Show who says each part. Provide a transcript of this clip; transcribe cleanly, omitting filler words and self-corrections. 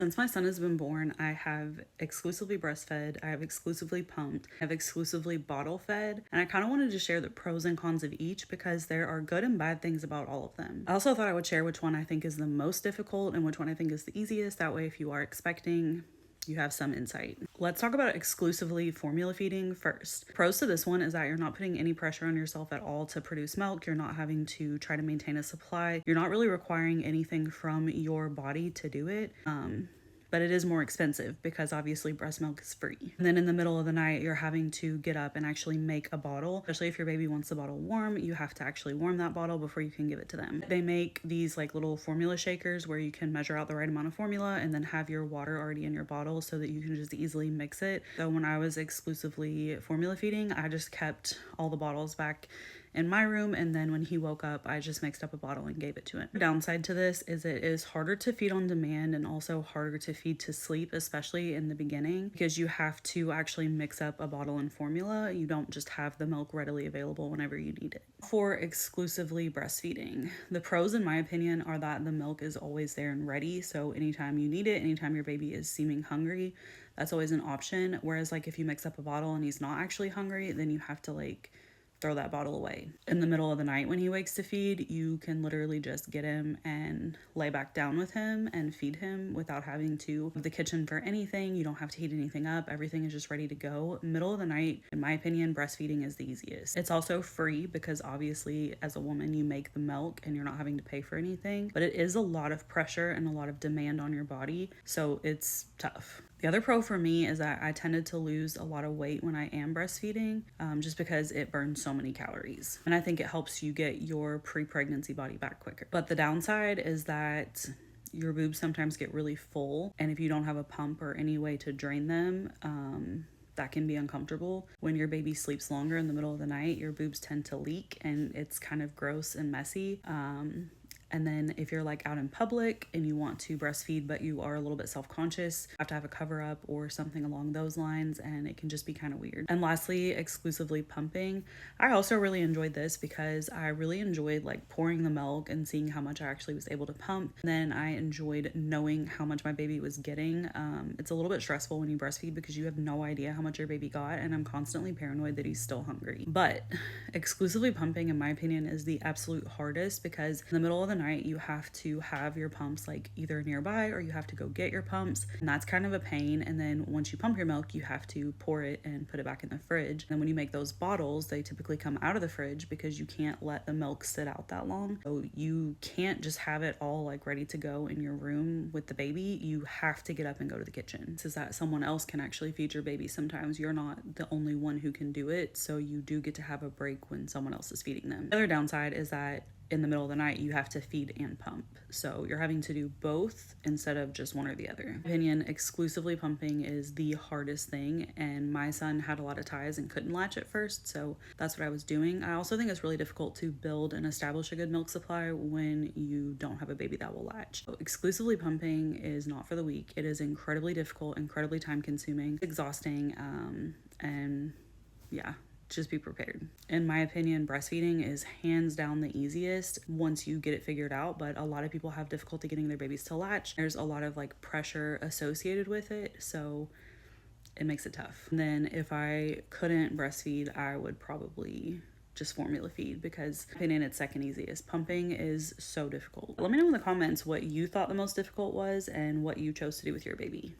Speaker 1: Since my son has been born, I have exclusively breastfed, I have exclusively pumped, I have exclusively bottle fed, and I kind of wanted to share the pros and cons of each because there are good and bad things about all of them. I also thought I would share which one I think is the most difficult and which one I think is the easiest. That way, if you are expecting, you have some insight. Let's talk about exclusively formula feeding first. Pros to this one is that you're not putting any pressure on yourself at all to produce milk. You're not having to try to maintain a supply. You're not really requiring anything from your body to do it. But it is more expensive because obviously breast milk is free. And then in the middle of the night, you're having to get up and actually make a bottle. Especially if your baby wants the bottle warm, you have to actually warm that bottle before you can give it to them. They make these like little formula shakers where you can measure out the right amount of formula and then have your water already in your bottle so that you can just easily mix it. So when I was exclusively formula feeding, I just kept all the bottles back in my room, and then when he woke up, I just mixed up a bottle and gave it to him. The downside to this is it is harder to feed on demand and also harder to feed to sleep, especially in the beginning, because you have to actually mix up a bottle and formula. You don't just have the milk readily available whenever you need it. For exclusively breastfeeding, the pros in my opinion are that the milk is always there and ready, so anytime you need it, anytime your baby is seeming hungry, that's always an option. Whereas like if you mix up a bottle and he's not actually hungry, then you have to like throw that bottle away. In the middle of the night when he wakes to feed, you can literally just get him and lay back down with him and feed him without having to leave the kitchen for anything. You don't have to heat anything up. Everything is just ready to go. Middle of the night, in my opinion, breastfeeding is the easiest. It's also free because obviously as a woman, you make the milk and you're not having to pay for anything, but it is a lot of pressure and a lot of demand on your body. So it's tough. The other pro for me is that I tended to lose a lot of weight when I am breastfeeding, just because it burns so many calories. And I think it helps you get your pre-pregnancy body back quicker. But the downside is that your boobs sometimes get really full. And if you don't have a pump or any way to drain them, that can be uncomfortable. When your baby sleeps longer in the middle of the night, your boobs tend to leak and it's kind of gross and messy. And then if you're like out in public and you want to breastfeed, but you are a little bit self-conscious, you have to have a cover up or something along those lines, and it can just be kind of weird. And lastly, exclusively pumping. I also really enjoyed this because I really enjoyed like pouring the milk and seeing how much I actually was able to pump. And then I enjoyed knowing how much my baby was getting. It's a little bit stressful when you breastfeed because you have no idea how much your baby got, and I'm constantly paranoid that he's still hungry. But exclusively pumping, in my opinion, is the absolute hardest because in the middle of the night you have to have your pumps like either nearby or you have to go get your pumps, and that's kind of a pain. And then once you pump your milk, you have to pour it and put it back in the fridge. And when you make those bottles, they typically come out of the fridge because you can't let the milk sit out that long. So you can't just have it all like ready to go in your room with the baby. You have to get up and go to the kitchen. So that someone else can actually feed your baby. Sometimes you're not the only one who can do it, so you do get to have a break when someone else is feeding them. The other downside is that in the middle of the night, you have to feed and pump. So you're having to do both instead of just one or the other. In my opinion, exclusively pumping is the hardest thing. And my son had a lot of ties and couldn't latch at first. So that's what I was doing. I also think it's really difficult to build and establish a good milk supply when you don't have a baby that will latch. So exclusively pumping is not for the weak. It is incredibly difficult, incredibly time consuming, exhausting, and yeah. Just be prepared. In my opinion, breastfeeding is hands down the easiest once you get it figured out, but a lot of people have difficulty getting their babies to latch. There's a lot of like pressure associated with it, so it makes it tough. And then if I couldn't breastfeed, I would probably just formula feed because in my opinion, it's second easiest. Pumping is so difficult. Let me know in the comments what you thought the most difficult was and what you chose to do with your baby.